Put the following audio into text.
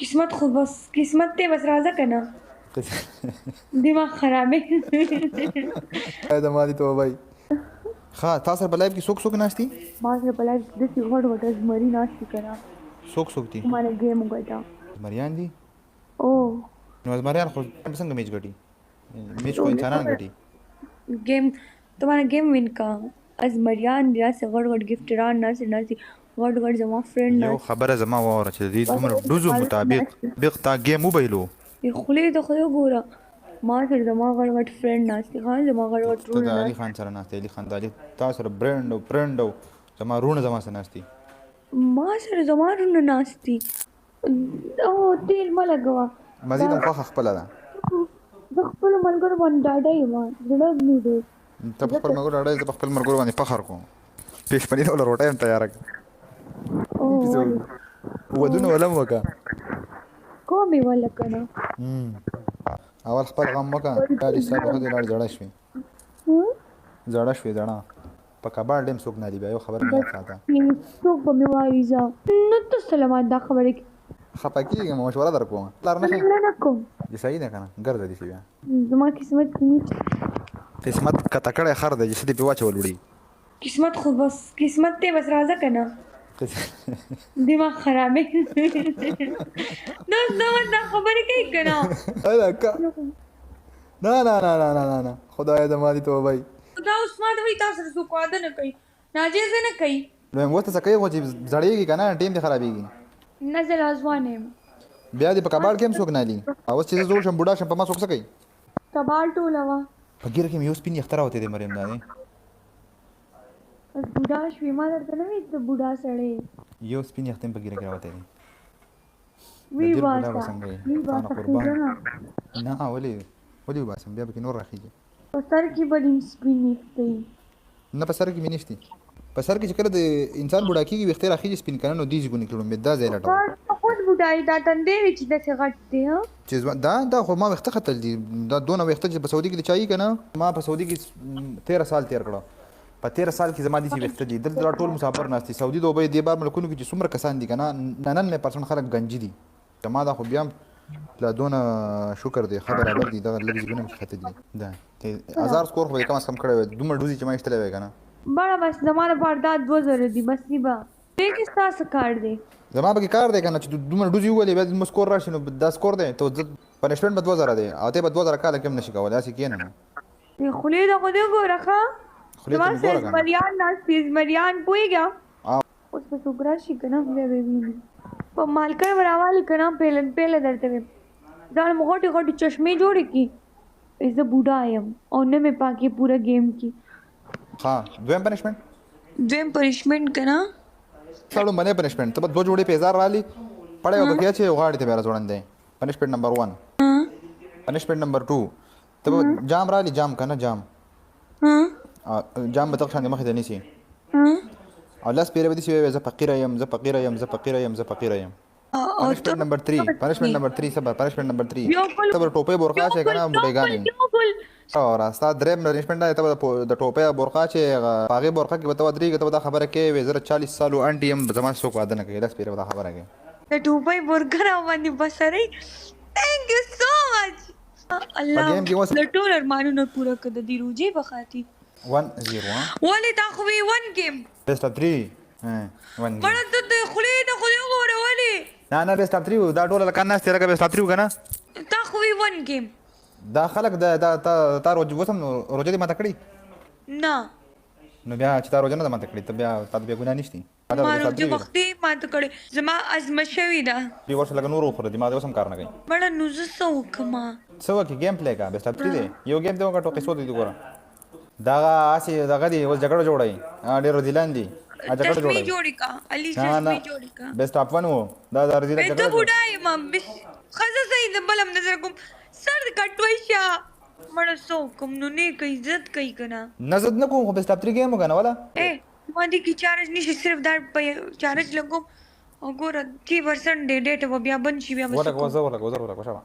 قسمت خو بس قسمت ته بس راځه کنه دماغ خرابې د مالي توبه ښه تاسو سره په لایف کې څوک ناشتي ما سره په لایف کې داسې غټ غټ زمري ناشتي کنه څوک دي مانه ګیم وګټه زمریان دي او نو زمریان خو څنګه میچ ګټي میچ خو انسانان ګټي गेम तुम्हारा game win का अजमरियान दिया से गड़ गड़ गिफ्ट रान ना से ना सी गड़ गड़ जमा फ्रेंड ना یو خبره زما واوره چې د دې دومره ډوزو مطابق تا ګیم وبایلو خلی ته خو ګوره ما سره زما غړ غړ فرند ناشتي خان زما غړ غړ ته د علي خان سره ناشته علي خان د علي تاسو سره برند او زما رونه زما سره ناشتي ما سره زما رونه ناشتي او تیل ما لګوا مزید هم خوښه خپله ده زه خپل ملګرو باندې ډاډه یم زړه مې دی ته په خپل ملګرو ډاډه یې زه په خپل ملګرو باندې فخر کوم پېشپني ډوله روټۍ هم تیاره کړه ودونه ولم وکړه کومې وله که نه اول خپل غم وکړه کال ستا په ښځې لاړې زړه شوې زړه په کباړ ډېم څوک نه دي بیا یو خبره مې یاد ساته څوک به مې وایي زه نو ته سلامات دا خبرې خفه کېږم مشوره در کوم پلار نه ښه نه کوم چې صحیح دی که نه ګرځه دې شي بیا زما قسمت کې نشته قسمت کته کړی خر دی چې څه دې پې واچول وړي قسمت خو بس قسمت ته بس راځه که نه دماغ خرابې دا خبرې کوي که نه نه خدای د مالي توبه دا اوس ما ته وایي تاسو سره څوک واده نه کوي ناجیزه نه کوي نو اوس ته څه کوي خو چې زړېږي که نه ټیم دې خرابېږي نه زه لازوان یم بیا دې په کباړ کې هم څوک نه دي اوس چې زه زوړ شم بوډا شم په ما څوک څه کوي کباړ ټوله وه په ګیره کې مې یو سپین یخته راوتی دی مریم دا دی بوډا شوې ما درته نه وایي ته بوډا سړی یو سپین یخته مې په ګیره کې راوتی دی وی د ډېر بوډا به باسه څنګه یې وی تا نه باسه قربان خېژنه نه ولې وباسم بیا پکې نور راخېږي په سر کې به دې سپین ویښته وي نه په سر کې مې نشتي په سر کې چې کله د انسان بوډا کېږي ویښته راخېږي سپین که نه نو دیزې ګونې کړو مې دا ځای لټوم تا خود بوډایي دا تندی وي چې داسې غټ دی چې دا خو ما ویښته ختل دي دا دونه ویښته چې په سعودي کې د چایي که نه ما په سعودي کې 13 سال تېر کړه په 13 سال کې زما داسې ویښته دي دلته ټول مسافر ناست دي سعودي دوبۍ دې بار ملکونو کې چې څومره کسان دي که نه 99% خلک ګنجي دي زما دا خو بیا هم لا دونه شکر دی ښه برابر دي دغه لږ ځایونه مې ختلي دي دا 1000 سکور خو به یې کم از کم کړی وی دومره ډوزې چې ما ایستلی وی که نه بړه بس زما لپاره دا 2000 دي بس نی به دې کې ستا څه کار دی زما پکې کار دی که نه چې دومره ډوزې وولې بیا زموږ سکور راشي نو دا سکور دی ته پنشمنټ به 2000 دی او ته به 2000 کاله کې هم نشي کولی هسې کښېنه نو خولې ته خو دې ګوره ښه زما سره زمریان ناست دي زمریان پوهېږه اوس به څوک راشي که نه بیا به ویني په مالکۍ به راوالي که نه پیله درته ویم ځان مو غټې غټې چشمې جوړې کړي زه بوډا یم او نه مې پاکې پوره گیم کې ها دویم پنشمنټ پنشمنټ که نه سړو منې پنشمنټ ته به 2 جوړې پیزار رالي پړی وبه کې چې غاړې ته بیا راځوړن دی پنشمنټ نمبر 1 پنشمنټ نمبر 2 ته به جام رالي جام که نه جام به دغه شان مخې ته نیسي او لاس پیره به داسې وایي زه فقیره یم پنشمنټ نمبر 3 پنشمنټ نمبر 3 ته به ټوپۍ بورقا چې که نه بوډېګانې او راستا درېیم پنشمنټ دا ته به د ټوپۍ بورقا چې په هغې بورقا کې به ته ودرېږې ته به دا خبره کوې وایي زه 40 سالو انټي یم زما څوک واده نه کوي لاس پیره به دا خبره کوي د ټوپۍ بورقا راباندې بسرئ تھینک یو سو مچ الله د ټول ارمانونه پوره کړه د دې روجې په خاطر 1-0 ولې تا خو وی 1 گیم بیسټ اف 3 بڑا ته خولې ته خو دې وګوره ولې نه بیسټ اف 3 دا ټوله لکه ناستې لکه بیسټ اف 3 که نه تا خو وی 1 گیم دا خلک تا روجه دې ماته کړي نه نو بیا چې تا روجه نه ده ماته کړې ته بیا تا بیا ګناه نشتي ما روجه وختي ماته کړې زما ازمه شوې ده دوی ورسره لکه نور وخوره دماغ دې اوس هم کار نه کوي بړه نو زه څه وکړمه څه وکړې ګیم پلی کا بیسټ اف 3 دی یو ګیم دی وګټو قصو دی ګوره دغه هسې دغه دی اوس جګړه جوړوي ډېر رضیلان دي جګړه جوړوي بیسټ اف 1 و دا د رضیلان جګړه ته بوډا یم ښځه صحیح د بل هم نظر کوم سر کټوي شه مړه څه وکړم نو نیک عزت کوي که نه نه عزت نه کوم خو بیسټ اف 3 ګیم وکړه نه وله ما دې کې چارج نشي صرف دا چارج لګوم او ګوره 3% دی ډېټه به بیا بند شي بیا به ورکه